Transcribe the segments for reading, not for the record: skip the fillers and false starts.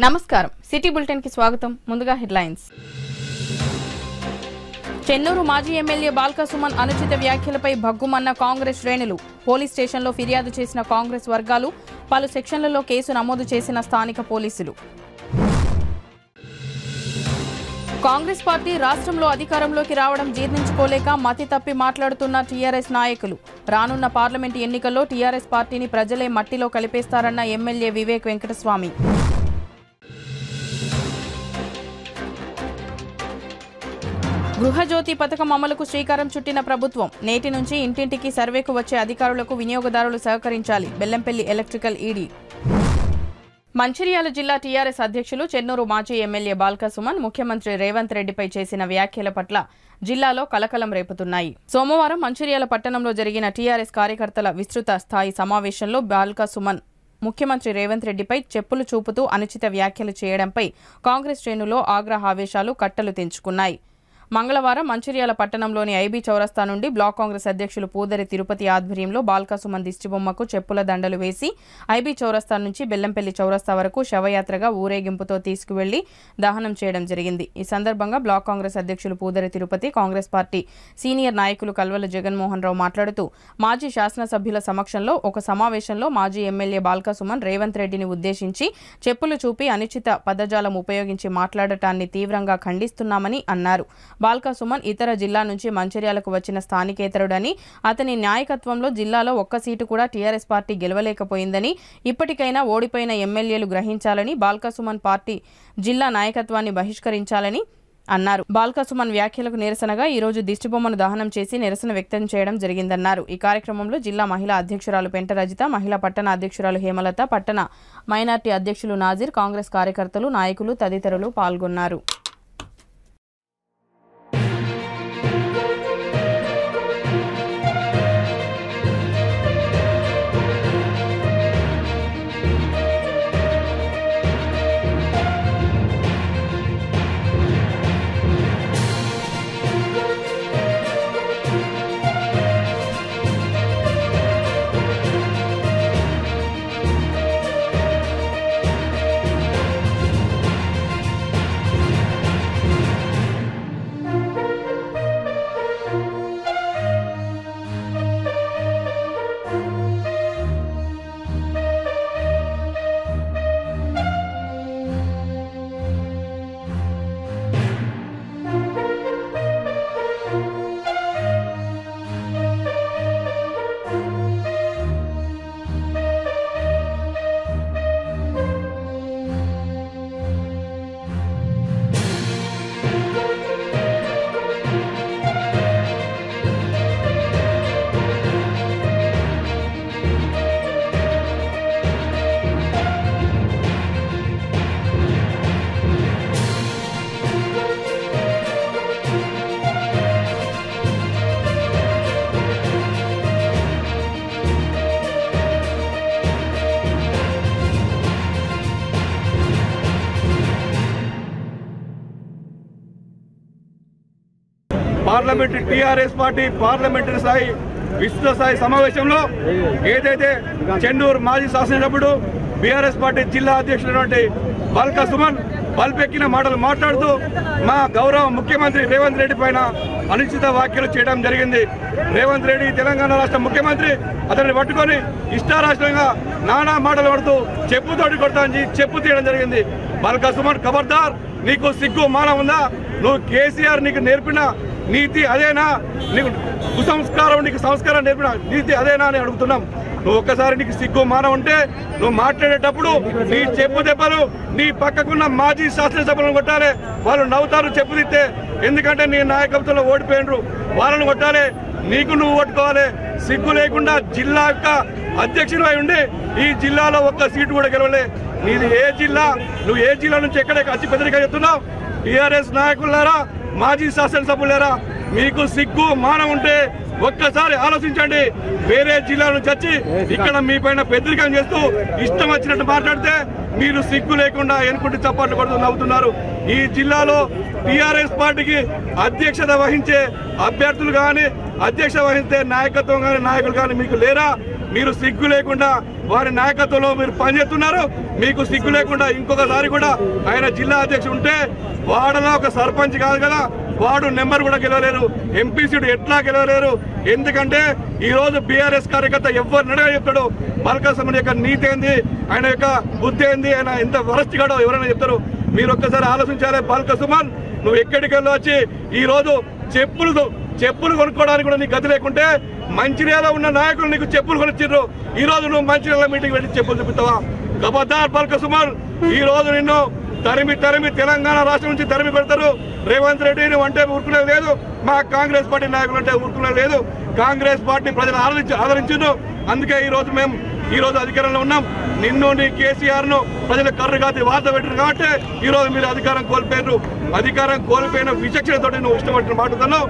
నమస్కారం city bulletin కి స్వాగతం ముందుగా హెడ్లైన్స్ చెన్నూరు మాజీ ఎమ్మెల్యే బాల్క సుమన్ అనుచిత వ్యాఖ్యలపై భగ్గుమన్న కాంగ్రెస్ శ్రేణులు పోలీస్ స్టేషన్లో ఫిర్యాదు చేసిన కాంగ్రెస్ వర్గాలు పలు సెక్షన్లలో కేసు నమోదు చేసిన స్థానిక పోలీసులు కాంగ్రెస్ పార్టీ రాష్ట్రంలో అధికారంలోకి రావడం జీర్ణించుకోలేక మతి తప్పి మాట్లాడుతున్న టీఆర్ఎస్ నాయకులు రానున్న పార్లమెంటు ఎన్నికల్లో టీఆర్ఎస్ పార్టీని ప్రజలే మట్టిలో కలిపేస్తారన్న ఎమ్మెల్యే వివేక్ వెంకటస్వామి గృహజ్యోతి పథకం అమలుకు శ్రీకారం చుట్టిన ప్రభుత్వం నేటి నుంచి ఇంటింటికి సర్వేకు వచ్చే అధికారులకు వినియోగదారులు సహకరించాలి బెల్లంపల్లి ఎలక్ట్రికల్ ఈడీ మంచిర్యాల జిల్లా టీఆర్ఎస్ అధ్యక్షులు చెన్నూరు మాజీ ఎమ్మెల్యే బాల్క సుమన్ ముఖ్యమంత్రి రేవంత్ రెడ్డిపై చేసిన వ్యాఖ్యల పట్ల జిల్లాలో కలకలం రేపుతున్నాయి. సోమవారం మంచిర్యాల పట్టణంలో జరిగిన టీఆర్ఎస్ కార్యకర్తల విస్తృత స్థాయి సమావేశంలో బాల్క సుమన్ ముఖ్యమంత్రి రేవంత్ రెడ్డిపై చెప్పులు చూపుతూ అనుచిత వ్యాఖ్యలు చేయడంపై కాంగ్రెస్ శ్రేణుల్లో ఆగ్రహావేశాలు కట్టలు తెంచుకున్నాయి. మంగళవారం మంచిర్యాల పట్టణంలోని ఐబీ చౌరస్తా నుండి బ్లాక్ కాంగ్రెస్ అధ్యక్షులు పూదరి తిరుపతి ఆధ్వర్యంలో బాల్క సుమన్ దిష్టిబొమ్మకు చెప్పుల దండలు వేసి ఐబీ చౌరస్తా నుంచి బెల్లంపల్లి చౌరస్తా వరకు శవయాత్రగా ఊరేగింపుతో తీసుకువెళ్లి దహనం చేయడం జరిగింది. ఈ సందర్భంగా బ్లాక్ కాంగ్రెస్ అధ్యక్షులు పూదరి తిరుపతి కాంగ్రెస్ పార్టీ సీనియర్ నాయకులు కల్వల జగన్మోహన్ రావు మాట్లాడుతూ మాజీ శాసనసభ్యుల సమక్షంలో ఒక సమావేశంలో మాజీ ఎమ్మెల్యే బాల్క సుమన్ రేవంత్ రెడ్డిని ఉద్దేశించి చెప్పులు చూపి అనుచిత పదజాలం ఉపయోగించి మాట్లాడటాన్ని తీవ్రంగా ఖండిస్తున్నామని అన్నారు. బాల్క సుమన్ ఇతర జిల్లా నుంచి మంచిర్యాలకు వచ్చిన స్థానికేతరుడని అతని నాయకత్వంలో జిల్లాలో ఒక్క సీటు కూడా టీఆర్ఎస్ పార్టీ గెలవలేకపోయిందని ఇప్పటికైనా ఓడిపోయిన ఎమ్మెల్యేలు గ్రహించాలని బాల్క సుమన్ పార్టీ జిల్లా నాయకత్వాన్ని బహిష్కరించాలని అన్నారు. బాల్క సుమన్ వ్యాఖ్యలకు నిరసనగా ఈ రోజు దిష్టిబొమ్మను దహనం చేసి నిరసన వ్యక్తం చేయడం జరిగిందన్నారు. ఈ కార్యక్రమంలో జిల్లా మహిళా అధ్యక్షురాలు పెంట రజిత, మహిళా పట్టణ అధ్యక్షురాలు హేమలత, పట్టణ మైనార్టీ అధ్యక్షులు నాజీర్, కాంగ్రెస్ కార్యకర్తలు, నాయకులు తదితరులు పాల్గొన్నారు. పార్లమెంటు టీఆర్ఎస్ పార్టీ పార్లమెంటరీ స్థాయి విస్తృత స్థాయి సమావేశంలో ఏదైతే చెన్నూరు మాజీ శాసనసభ్యుడు బీఆర్ఎస్ పార్టీ జిల్లా అధ్యక్షుడైనటువంటి బాల్క సుమన్ బల్పెక్కిన మాటలు మాట్లాడుతూ మా గౌరవ ముఖ్యమంత్రి రేవంత్ రెడ్డి పైన అనుచిత వ్యాఖ్యలు చేయడం జరిగింది. రేవంత్ రెడ్డి తెలంగాణ రాష్ట్ర ముఖ్యమంత్రి అతన్ని పట్టుకొని ఇష్టారాష్ట్రంగా నానా మాటలు పడుతూ చెప్పుతోటి కొడతాని చెప్పు తీయడం జరిగింది. బాల్క సుమన్ ఖబర్దార్, నీకు సిగ్గు మానం ఉందా? నువ్వు కేసీఆర్ నీకు నేర్పిన నీతి అదేనా? నీకు కుసంస్కారం నీకు సంస్కారం నేర్పిన నీతి అదేనా అని అడుగుతున్నాం. నువ్వు ఒక్కసారి నీకు సిగ్గు మానం ఉంటే నువ్వు మాట్లాడేటప్పుడు నీ చెప్పు దెబ్బలు నీ పక్కకున్న మాజీ శాసనసభలను కొట్టాలి. వాళ్ళు నవ్వుతారు చెప్పు తిస్తే, ఎందుకంటే నీ నాయకత్వంలో ఓడిపోయినరు, వాళ్ళను కొట్టాలి. నీకు నువ్వు ఓటుకోవాలి. సిగ్గు లేకుండా జిల్లా యొక్క అధ్యక్షుడు అయి ఉండి ఈ జిల్లాలో ఒక్క సీటు కూడా గెలవలే. నీది ఏ జిల్లా? నువ్వు ఏ జిల్లా నుంచి ఎక్కడే అతి పెద్దగా చెప్తున్నావు? టీఆర్ఎస్ నాయకులారా, మాజీ శాసనసభ్యులారా, మీకు సిగ్గు మానం ఉంటే ఒక్కసారి ఆలోచించండి. వేరే జిల్లా నుంచి వచ్చి ఇక్కడ మీ పైన పెద్దరికం చేస్తూ ఇష్టం వచ్చినట్టు మాట్లాడితే మీరు సిగ్గు లేకుండా ఎన్నుకుంటే చప్పట్లు కొడుతూ నవ్వుతున్నారు. ఈ జిల్లాలో టీఆర్ఎస్ పార్టీకి అధ్యక్షత వహించే అభ్యర్థులు కానీ, అధ్యక్షత వహించే నాయకత్వం కానీ, నాయకులు కానీ మీకు లేరా? మీరు సిగ్గు లేకుండా వారి నాయకత్వంలో మీరు పనిచేస్తున్నారు. మీకు సిగ్గు లేకుండా ఇంకొకసారి కూడా ఆయన జిల్లా అధ్యక్షుడు ఉంటే వాడలో ఒక సర్పంచ్ కాదు కదా, వార్డు నెంబర్ కూడా గెలవలేరు, ఎంపీ సీటు ఎట్లా గెలవలేరు? ఎందుకంటే ఈ రోజు బీఆర్ఎస్ కార్యకర్త ఎవరు నడగా చెప్తాడు బల్కసుమన్ యొక్క నీతి ఏంది, ఆయన యొక్క బుద్ధి ఏంది, ఆయన ఎంత వరస్ట్ గాడో ఎవరైనా చెప్తారు. మీరు ఒక్కసారి ఆలోచించాలి. బల్కసుమన్ నువ్వు ఎక్కడికి వెళ్ళి వచ్చి ఈ రోజు చెప్పులు కొనుక్కోవడానికి కూడా నీకు గతి లేకుంటే మంచిర్యాల ఉన్న నాయకులు నీకు చెప్పులు కొనిచ్చిర్రు. ఈ రోజు నువ్వు మంచిర్యాల మీటింగ్ వెళ్ళి చెప్పులు చూపిస్తావా? గబద్దార్ బల్కసుమన్, ఈ రోజు నిన్ను తరిమి తెలంగాణ రాష్ట్రం నుంచి తరిమి పెడతారు. రేవంత్ రెడ్డి నువ్వు అంటే ఊరుకునేది లేదు, మా కాంగ్రెస్ పార్టీ నాయకులు అంటే ఊరుకునేది లేదు. కాంగ్రెస్ పార్టీ ప్రజలు ఆదరించారు. అందుకే ఈ రోజు అధికారంలో ఉన్నాం. నిన్ను నీ కేసీఆర్ ను ప్రజలు కర్రు కాతి వార్త పెట్టారు కాబట్టి ఈ రోజు మీరు అధికారం కోల్పోయారు. అధికారం కోల్పోయిన విచక్షణతో నువ్వు ఇష్టం వచ్చినట్టు మాట్లాడుతున్నావు.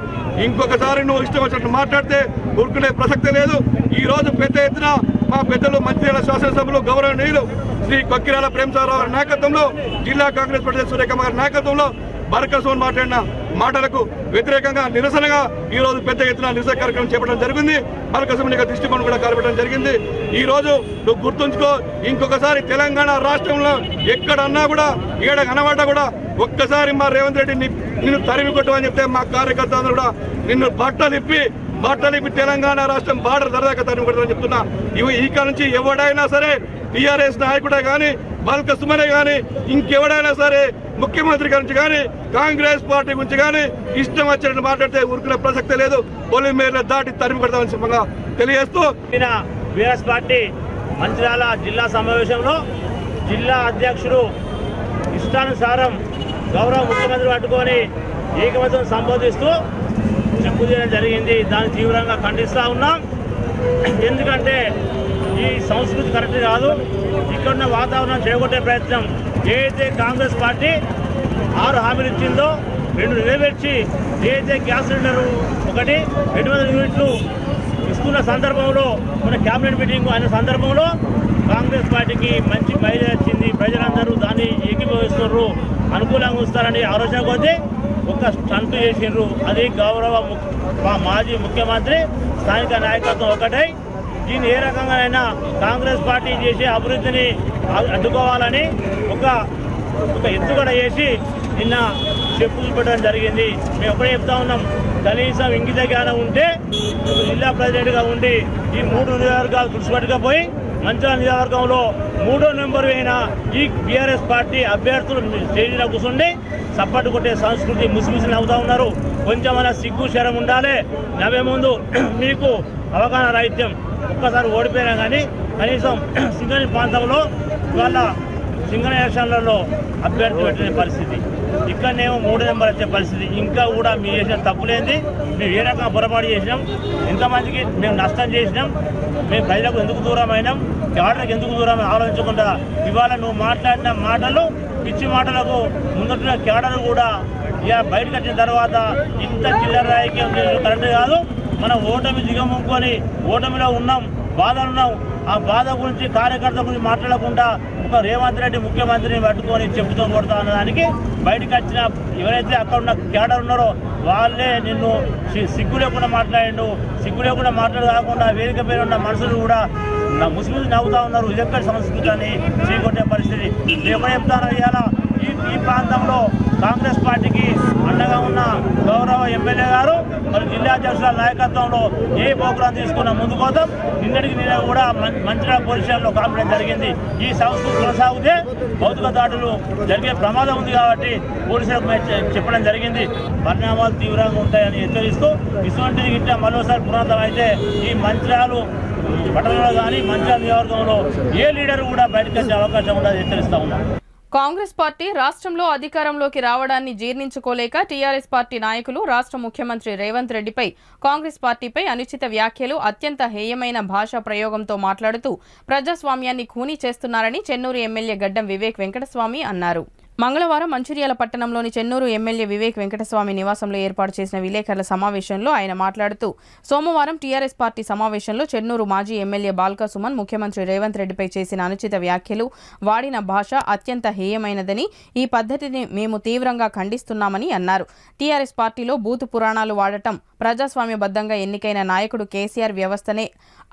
ఇంకొకసారి నువ్వు ఇష్టం వచ్చినట్టు మాట్లాడితే ఊరుకునే ప్రసక్తే లేదు. ఈ రోజు పెద్ద ఎత్తున మా పెద్దలు మంత్రిల శాసనసభ్యులు గౌరవనీయులు శ్రీ కొక్కిరాల ప్రేమసాగర్ నాయకత్వంలో, జిల్లా కాంగ్రెస్ ప్రజల సురేఖమ్మ గారి నాయకత్వంలో బల్కసుమన్ మాట్లాడిన మాటలకు వ్యతిరేకంగా నిరసనగా ఈ రోజు పెద్ద ఎత్తున నిరసన కార్యక్రమం చేపట్టడం జరిగింది. బల్కసుమన్ యొక్క దృష్టికోణం కూడా కాల్పడం జరిగింది. ఈ రోజు నువ్వు గుర్తుంచుకో, ఇంకొకసారి తెలంగాణ రాష్ట్రంలో ఎక్కడన్నా కూడా ఏడ కనబడ్డా కూడా ఒక్కసారి మా రేవంత్ రెడ్డి నిన్ను తరిమి కొట్టమని చెప్తే మా కార్యకర్తలు కూడా నిన్ను బట్టలు ఇప్పి తెలంగాణ రాష్ట్రం బార్డర్ దరదాకా తరిమి కొట్టమని చెప్తున్నా. ఇక నుంచి ఎవడైనా సరే టీఆర్ఎస్ నాయకుడే కానీ, బల్కసుమనే కానీ, ఇంకెవడైనా సరే ముఖ్యమంత్రి గురించి కానీ, కాంగ్రెస్ పార్టీ గురించి కానీ ఇష్టం వచ్చినట్టు మాట్లాడితే ఊరుకునే ప్రసక్తే లేదు. పొలిమేర్ల దాటి తరిమి కొడతామని చెప్పగా తెలియజేస్తూ బీఆర్ఎస్ పార్టీ మంచిర్యాల జిల్లా సమావేశంలో జిల్లా అధ్యక్షుడు ఇష్టానుసారం గౌరవ ముఖ్యమంత్రి పట్టుకొని ఏకమతం సంబోధిస్తూ చెప్పు చేయడం జరిగింది. దాన్ని తీవ్రంగా ఖండిస్తూ ఉన్నాం. ఎందుకంటే ఈ సంస్కృతి కరెక్ట్ కాదు. ఇక్కడున్న వాతావరణం చెడగొట్టే ప్రయత్నం ఏదైతే కాంగ్రెస్ పార్టీ 6 హామీలు ఇచ్చిందో 2 నెరవేర్చి, ఏదైతే గ్యాస్ సిలిండర్ 200 యూనిట్లు ఇస్తున్న సందర్భంలో మన క్యాబినెట్ మీటింగ్ అయిన సందర్భంలో కాంగ్రెస్ పార్టీకి మంచి మైలేజ్ వచ్చింది. ప్రజలందరూ దాన్ని ఏకీభవిస్తున్నారు, అనుకూలంగా వస్తారని ఆలోచన కొద్దీ ఒక స్టంట్ చేసిండ్రు. అది గౌరవ మాజీ ముఖ్యమంత్రి స్థానిక నాయకత్వం ఒకటై దీన్ని ఏ రకంగానైనా కాంగ్రెస్ పార్టీ చేసే అభివృద్ధిని అడ్డుకోవాలని ఒక ఎత్తుగడ చేసి నిన్న చెప్పులు పెట్టడం జరిగింది. మేము ఒకటే చెప్తా ఉన్నాం, కనీసం ఇంగిత జ్ఞానం ఉంటే జిల్లా ప్రెసిడెంట్గా ఉండి ఈ 3 నియోజకవర్గాలు తుడిచిపెట్టకపోయి మంచిర్యాల నియోజకవర్గంలో 3వ నెంబర్ అయిన ఈ బీఆర్ఎస్ పార్టీ అభ్యర్థులు స్టేజీలో కూర్చుండి సప్పట్టు కొట్టే సంస్కృతి ముసిముసి నవ్వుతూ ఉన్నారు. కొంచెమైనా సిగ్గు శరం ఉండాలి. నవ్వే ముందు మీకు అవగాహన రాహిత్యం. ఒక్కసారి ఓడిపోయినా కానీ కనీసం సింగరేణి ప్రాంతంలో ఇవాళ సింగరేణి ఎలక్షన్లలో అభ్యర్థి పెట్టిన పరిస్థితి, ఇక్కడనేమో 3వ నెంబర్ వచ్చే పరిస్థితి. ఇంకా కూడా మీరు చేసిన తప్పులేంది, మేము ఏ రకంగా పొరపాటు చేసినాం, ఎంతమందికి మేము నష్టం చేసినాం, మేము ప్రజలకు ఎందుకు దూరం అయినాం, క్యాడర్కి ఎందుకు దూరం ఆలోచించకుండా ఇవాళ నువ్వు మాట్లాడిన మాటలు పిచ్చి మాటలకు ముందున్న క్యాడర్ కూడా ఇక బయటకు వచ్చిన తర్వాత ఇంత చిల్లర రాజకీయం కరెక్ట్ కాదు. మనం ఓటమి దిగముకొని ఓటమిలో ఉన్నాం, బాధలున్నాం. ఆ బాధ గురించి కార్యకర్త గురించి మాట్లాడకుండా ఒక రేవంత్ రెడ్డి ముఖ్యమంత్రిని పట్టుకొని చెప్పుతూ కొడతా అన్నదానికి బయటకు వచ్చిన ఎవరైతే అక్కడ ఉన్న క్యాడర్ ఉన్నారో వాళ్ళే నిన్ను సిగ్గు లేకుండా మాట్లాడిండు. సిగ్గు లేకుండా కాకుండా వేదిక పైన ఉన్న మనుషులు కూడా ముస్లింలు నవ్వుతా ఉన్నారు. ఇదెక్కడి సంస్కృతి అని చీకొట్టే పరిస్థితి. ఎక్కడ చెప్తారో ఇవాళ ఈ ప్రాంతంలో కాంగ్రెస్ పార్టీకి అండగా ఉన్న గౌరవ ఎమ్మెల్యే గారు మరి జిల్లా అధ్యక్షుల నాయకత్వంలో ఏ ప్రోగ్రాం తీసుకున్న ముందుకోసం నిన్న కూడా మంచిర్యాల పోలీస్ స్టేషన్లో కాన్ఫరెన్స్ జరిగింది. ఈ సంస్కృతి కొనసాగితే భౌతిక దాడులు జరిగే ప్రమాదం ఉంది కాబట్టి పోలీసులకు చెప్పడం జరిగింది. పరిణామాలు తీవ్రంగా ఉంటాయని హెచ్చరిస్తూ ఇటువంటిది ఇట్లా మరోసారి పునరుద్ధరణ అయితే ఈ మంచిర్యాల పట్టణంలో కానీ మంచిర్యాల నియోజకవర్గంలో ఏ లీడర్ కూడా బయటకు వచ్చే అవకాశం ఉండదని హెచ్చరిస్తా ఉన్నాం. కాంగ్రెస్ పార్టీ రాష్ట్రంలో అధికారంలోకి రావడాన్ని జీర్ణించుకోలేక టీఆర్ఎస్ పార్టీ నాయకులు రాష్ట్ర ముఖ్యమంత్రి రేవంత్ రెడ్డిపై, కాంగ్రెస్ పార్టీపై అనుచిత వ్యాఖ్యలు, అత్యంత హేయమైన భాషా ప్రయోగంతో మాట్లాడుతూ ప్రజాస్వామ్యాన్ని ఖూనీ చేస్తున్నారని చెన్నూరు ఎమ్మెల్యే గడ్డం వివేక్ వెంకటస్వామి అన్నారు. మంగళవారం మంచిర్యాల పట్టణంలోని చెన్నూరు ఎమ్మెల్యే వివేక్ వెంకటస్వామి నివాసంలో ఏర్పాటు చేసిన విలేకరుల సమావేశంలో ఆయన మాట్లాడుతూ సోమవారం టీఆర్ఎస్ పార్టీ సమావేశంలో చెన్నూరు మాజీ ఎమ్మెల్యే బాల్కా సుమన్ ముఖ్యమంత్రి రేవంత్ రెడ్డిపై చేసిన అనుచిత వ్యాఖ్యలు, వాడిన భాష అత్యంత హేయమైనదని, ఈ పద్ధతిని మేము తీవ్రంగా ఖండిస్తున్నామని అన్నారు. టీఆర్ఎస్ పార్టీలో బూతు పురాణాలు వాడటం, ప్రజాస్వామ్యబద్ధంగా ఎన్నికైన నాయకుడు కేసీఆర్ వ్యవస్థనే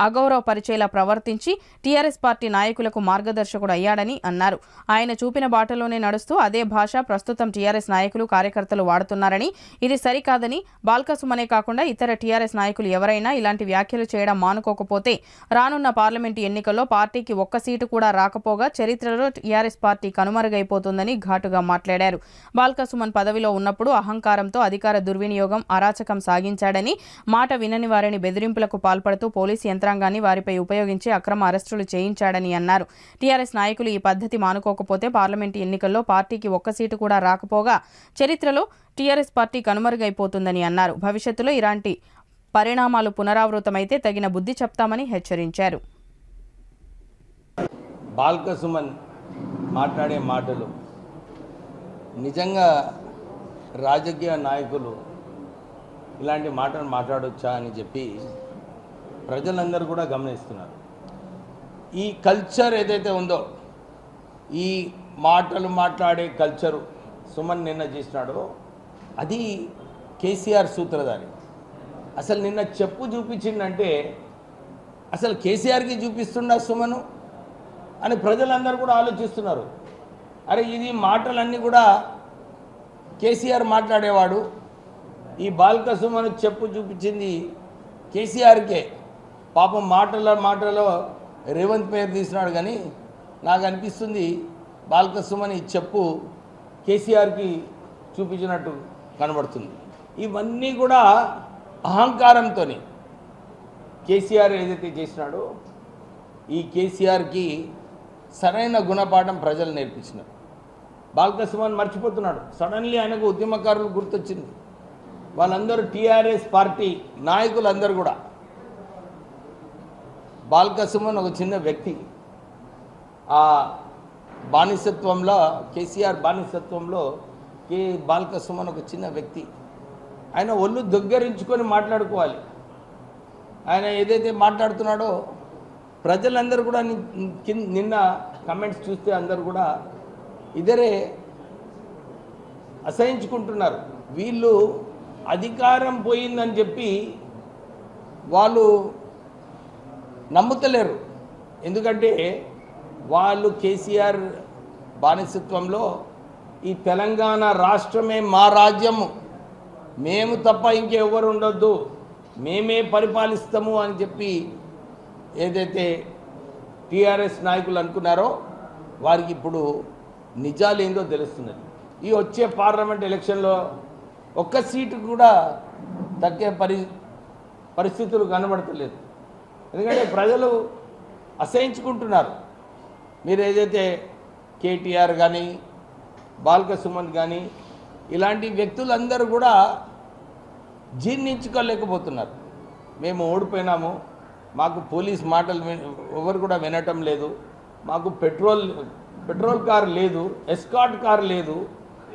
అగౌరవపరిచేలా ప్రవర్తించి టీఆర్ఎస్ పార్టీ నాయకులకు మార్గదర్శకుడు అయ్యాడని అన్నారు. ఆయన చూపిన బాటలోనే నడుస్తూ అదే భాష ప్రస్తుతం టీఆర్ఎస్ నాయకులు, కార్యకర్తలు వాడుతున్నారని, ఇది సరికాదని, బాల్కా సుమనే కాకుండా ఇతర టీఆర్ఎస్ నాయకులు ఎవరైనా ఇలాంటి వ్యాఖ్యలు చేయడం మానుకోకపోతే రానున్న పార్లమెంటు ఎన్నికల్లో పార్టీకి ఒక్క సీటు కూడా రాకపోగా చరిత్రలో టీఆర్ఎస్ పార్టీ కనుమరుగైపోతుందని ఘాటుగా మాట్లాడారు. బాల్కా సుమన్ పదవిలో ఉన్నప్పుడు అహంకారంతో అధికార దుర్వినియోగం, అరాచకం సాగించాడని, మాట వినని వారిని బెదిరింపులకు పాల్పడుతూ పోలీసు యంత్రాంగాన్ని వారిపై ఉపయోగించి అక్రమ అరెస్టులు చేయించాడని అన్నారు. టీఆర్ఎస్ నాయకులు ఈ పద్ధతి మానుకోకపోతే పార్లమెంటు ఎన్నికల్లో పార్టీకి ఒక్క సీటు కూడా రాకపోగా చరిత్రలో టీఆర్ఎస్ పార్టీ కనుమరుగైపోతుందని అన్నారు. భవిష్యత్తులో ఇలాంటి పరిణామాలు పునరావృతమైతే తగిన బుద్ధి చెప్తామని హెచ్చరించారు. బాల్కా సుమన్ మాట్లాడే మాటలు నిజంగా రాజకీయ నాయకులు ఇలాంటి మాటలు మాట్లాడొచ్చా అని చెప్పి ప్రజలందరూ కూడా గమనిస్తున్నారు. ఈ కల్చర్ ఏదైతే ఉందో, ఈ మాటలు మాట్లాడే కల్చరు సుమన్ నిన్న చేసినాడో అది కేసీఆర్ సూత్రధారి. అసలు నిన్న చెప్పు చూపించిందంటే అసలు కేసీఆర్కి చూపిస్తున్నా సుమను అని ప్రజలందరూ కూడా ఆలోచిస్తున్నారు. అరే ఇది మాటలన్నీ కూడా కేసీఆర్ మాట్లాడేవాడు, ఈ బాల్కా సుమన్ చెప్పు చూపించింది కేసీఆర్కే. పాపం మాటలో రేవంత్ పేరు తీసినాడు, కానీ నాకు అనిపిస్తుంది బాల్కా సుమన్ ఈ చెప్పు కేసీఆర్కి చూపించినట్టు కనబడుతుంది. ఇవన్నీ కూడా అహంకారంతో కేసీఆర్ ఏదైతే చేసినాడో ఈ కేసీఆర్కి సరైన గుణపాఠం ప్రజలు నేర్పించినారు. బాల్కా సుమన్ మర్చిపోతున్నాడు. సడన్లీ ఆయనకు ఉద్యమకారులు గుర్తొచ్చింది. వాళ్ళందరూ టీఆర్ఎస్ పార్టీ నాయకులందరూ కూడా బాల్కా సుమన్ ఒక చిన్న వ్యక్తి, ఆ బానిసత్వంలో కేసీఆర్ బానిసత్వంలో బాల్కా సుమన్ ఒక చిన్న వ్యక్తి. ఆయన ఒళ్ళు దగ్గరించుకొని మాట్లాడుకోవాలి. ఆయన ఏదైతే మాట్లాడుతున్నాడో ప్రజలందరూ కూడా నిన్న కమెంట్స్ చూస్తే అందరూ కూడా ఇద్దరే అసహించుకుంటున్నారు. వీళ్ళు అధికారం పోయిందని చెప్పి వాళ్ళు నమ్ముతలేరు. ఎందుకంటే వాళ్ళు కేసీఆర్ బానిసత్వంలో ఈ తెలంగాణ రాష్ట్రమే మా రాజ్యము, మేము తప్ప ఇంకెవరు ఉండొద్దు, మేమే పరిపాలిస్తాము అని చెప్పి ఏదైతే టీఆర్ఎస్ నాయకులు అనుకున్నారో వారికి ఇప్పుడు నిజాలు ఏందో తెలుస్తున్నది. ఈ వచ్చే పార్లమెంట్ ఎలక్షన్లో ఒక్క సీటు కూడా తగ్గే పరిస్థితులు కనబడతలేదు. ఎందుకంటే ప్రజలు అసహించుకుంటున్నారు. మీరు ఏదైతే కేటీఆర్ కానీ బాల్కా సుమన్ కానీ ఇలాంటి వ్యక్తులందరూ కూడా జీర్ణించుకోలేకపోతున్నారు. మేము ఓడిపోయినాము, మాకు పోలీస్ మాటలు ఎవరు కూడా వినటం లేదు, మాకు పెట్రోల్ కార్ లేదు, ఎస్కాట్ కార్ లేదు.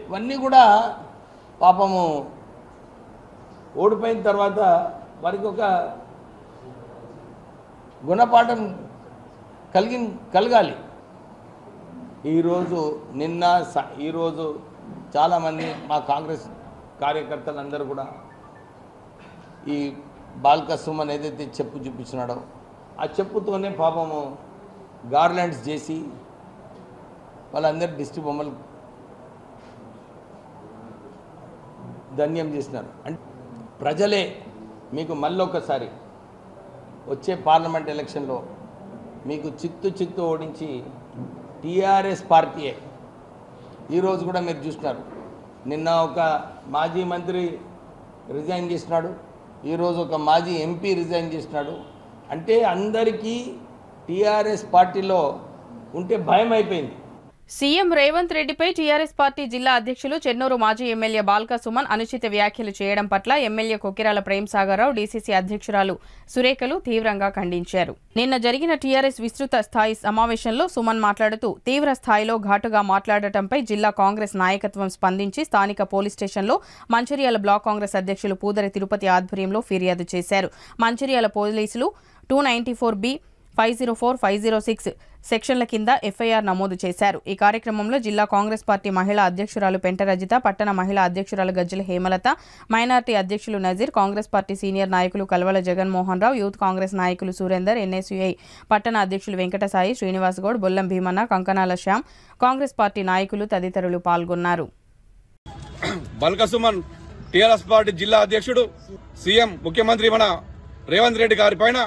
ఇవన్నీ కూడా పాపము ఓడిపోయిన తర్వాత వారికి ఒక గుణపాఠం కలగాలి. ఈరోజు చాలామంది మా కాంగ్రెస్ కార్యకర్తలందరూ కూడా ఈ బాల్కా సుమన్ ఏదైతే చెప్పు చూపించినాడో ఆ చెప్పుతోనే పాపము గార్లాండ్స్ చేసి వాళ్ళందరూ దిష్టి బొమ్మలు ధన్యం చేసినారు. అంటే ప్రజలే మీకు మళ్ళొకసారి వచ్చే పార్లమెంట్ ఎలక్షన్లో మీకు చిత్తు ఓడించి టీఆర్ఎస్ పార్టీయే. ఈరోజు కూడా మీరు చూసినారు, నిన్న ఒక మాజీ మంత్రి రిజైన్ చేసినాడు, ఈరోజు ఒక మాజీ ఎంపీ రిజైన్ చేసినాడు. అంటే అందరికీ టీఆర్ఎస్ పార్టీలో ఉంటే భయం అయిపోయింది. సీఎం రేవంత్ రెడ్డిపై టీఆర్ఎస్ పార్టీ జిల్లా అధ్యక్షులు చెన్నూరు మాజీ ఎమ్మెల్యే బాల్క సుమన్ అనుచిత వ్యాఖ్యలు చేయడం పట్ల ఎమ్మెల్యే కొక్కిరాల ప్రేమ్ సాగర్రావు, డీసీసీ అధ్యక్షురాలు సురేఖలు తీవ్రంగా ఖండించారు. నిన్న జరిగిన టీఆర్ఎస్ విస్తృత స్థాయి సమావేశంలో సుమన్ మాట్లాడుతూ తీవ్ర స్థాయిలో ఘాటుగా మాట్లాడటంపై జిల్లా కాంగ్రెస్ నాయకత్వం స్పందించి స్థానిక పోలీస్ స్టేషన్లో మంచిర్యాల బ్లాక్ కాంగ్రెస్ అధ్యక్షులు పూదరి తిరుపతి ఆధ్వర్యంలో ఫిర్యాదు చేశారు. మంచిర్యాల పోలీసులు 294B 504, 506 సెక్షన్ల కింద ఎఫ్ఐఆర్ నమోదు చేశారు. ఈ కార్యక్రమంలో జిల్లా కాంగ్రెస్ పార్టీ మహిళా అధ్యక్షురాలు పెంట రజిత, పట్టణ మహిళా అధ్యక్షురాలు గజ్జల హేమలత, మైనార్టీ అధ్యక్షులు నజీర్, కాంగ్రెస్ పార్టీ సీనియర్ నాయకులు కల్వల జగన్మోహన్ రావు, యూత్ కాంగ్రెస్ నాయకులు సురేందర్, ఎన్ఎస్యుఐ పట్టణ అధ్యక్షులు వెంకటసాయి, శ్రీనివాస్ గౌడ్, బొల్లం భీమన్న, కంకనాల శ్యామ్, కాంగ్రెస్ పార్టీ నాయకులు తదితరులు పాల్గొన్నారు. బాల్క సుమన్ టీఆర్ఎస్ పార్టీ జిల్లా అధ్యక్షుడు సీఎం ముఖ్యమంత్రి మన రేవంత్ రెడ్డి గారి పైన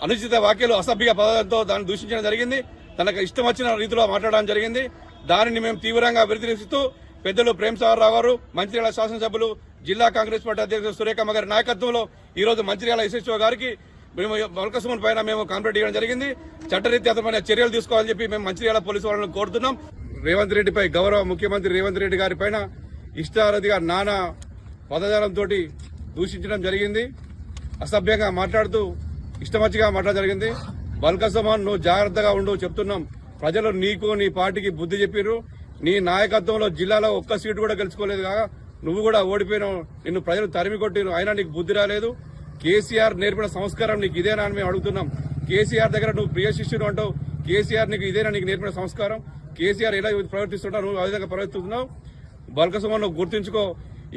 అనుచిత వ్యాఖ్యలు, అసభ్య పదాలతో దాన్ని దూషించడం జరిగింది. తనకు ఇష్టం వచ్చిన రీతిలో మాట్లాడడం జరిగింది. దానిని మేము తీవ్రంగా వ్యతిరేకిస్తూ పెద్దలు ప్రేమ్ సాగర్ రావు గారు, మంచిర్యాల శాసనసభ్యులు, జిల్లా కాంగ్రెస్ పార్టీ అధ్యక్షులు సురేఖమ్మ గారి నాయకత్వంలో ఈ రోజు మంచిర్యాల ఎస్ఎస్ఓ గారికి మేము బాల్క సుమన్ పైన మేము కంప్లైంట్ ఇవ్వడం జరిగింది. చట్టరీత్యా అతని చర్యలు తీసుకోవాలని చెప్పి మేము మంచిర్యాల పోలీసు వాళ్ళని కోరుతున్నాం. రేవంత్ రెడ్డిపై, గౌరవ ముఖ్యమంత్రి రేవంత్ రెడ్డి గారి పైన ఇష్టారతిగా నానా పదజాలంతో దూషించడం జరిగింది. అసభ్యంగా మాట్లాడుతూ ఇష్టమచ్చిగా మాట్లాడడం జరిగింది. బాల్క సుమన్, నువ్వు జాగ్రత్తగా ఉండు చెప్తున్నాం. ప్రజలు నీకు, నీ పార్టీకి బుద్ధి చెప్పిర్రు. నీ నాయకత్వంలో జిల్లాలో ఒక్క సీటు కూడా గెలుచుకోలేదు కాగా నువ్వు కూడా ఓడిపోయినావు. నిన్ను ప్రజలు తరిమి కొట్టిరు, అయినా నీకు బుద్ధి రాలేదు. కేసీఆర్ నేర్పిన సంస్కారం నీకు ఇదేనా అని మేము అడుగుతున్నాం. కేసీఆర్ దగ్గర నువ్వు ప్రియ శిష్యుడు అంటావు. కేసీఆర్ నీకు ఇదేనా నీకు నేర్పిన సంస్కారం? కేసీఆర్ ఎలా ప్రవర్తిస్తుంటావు, నువ్వు ఆ విధంగా ప్రవర్తిస్తున్నావు. బాల్క సుమన్, నువ్వు గుర్తుంచుకో,